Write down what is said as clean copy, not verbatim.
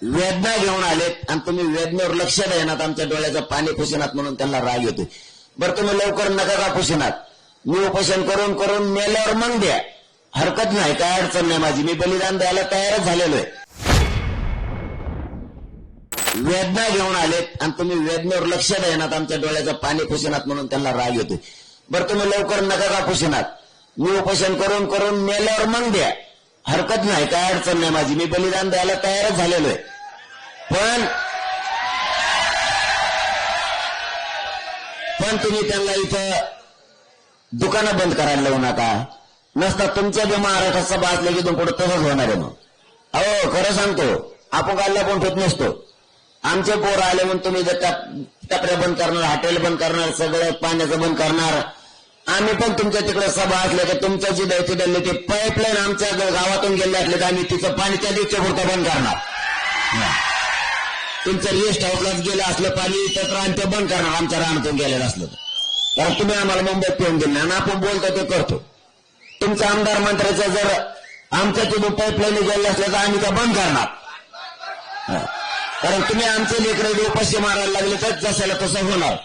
वेदना घेऊन आलेत आणि तुम्ही वेदनेवर लक्ष देणार, आमच्या डोळ्याचं पाणी पुसिनात म्हणून त्यांना राग येतो. बरं तुम्ही लवकर नका का पुसिनात, मी उपोषण करून करून मेल्यावर मग द्या, हरकत नाही, काय अडचण नाही माझी, मी बलिदान द्यायला तयारच झालेलो आहे. वेदना घेऊन आलेत आणि तुम्ही वेदनेवर लक्ष देणार, आमच्या डोळ्याचं पाणी पुसिनात म्हणून त्यांना राग येतो. बरं तुम्ही लवकर नका का पुसिनात, मी उपोषण करून करून मेल्यावर मग द्या, हरकत नाही, काय अडचण नाही माझी, मी बलिदान द्यायला तयारच झालेलो आहे. पण तुम्ही त्यांना इथं दुकानं बंद करायला लावू नका. नसता तुमच्या बी महाराष्ट्रात सभा असल्या की पुढे तसंच होणार आहे. मग अहो खरं सांगतो, आपण काढला पण ठेवत नसतो. आमचे पोर आले म्हणून तुम्ही टपऱ्या बंद करणार, हॉटेल बंद करणार, सगळं पाण्याचं बंद करणार. आम्ही पण तुमच्या तिकडे सभा असल्या तर तुमच्या जी द्यायची ते पाईपलाईन आमच्या गावातून गेले असले तर आम्ही तिचं पाणी त्या दिवशी पुरतं बंद करणार. तुमचं रेस्ट हाऊसलाच गेलं असलं पाणी तर आम्ही ते बंद करणार, आमच्या रानातून गेलेलं असलं तर. कारण तुम्ही आम्हाला मुंबईत पिऊन दिलं आणि आपण बोलतो ते करतो. तुमच्या आमदार मंत्र्याचं जर आमच्या तिथून पाईपलाईन गेले असल्या तर आम्ही त्या बंद करणार. कारण तुम्ही आमचे लेकरं उपाशी मारायला लागले तर जशाला तसं होणार.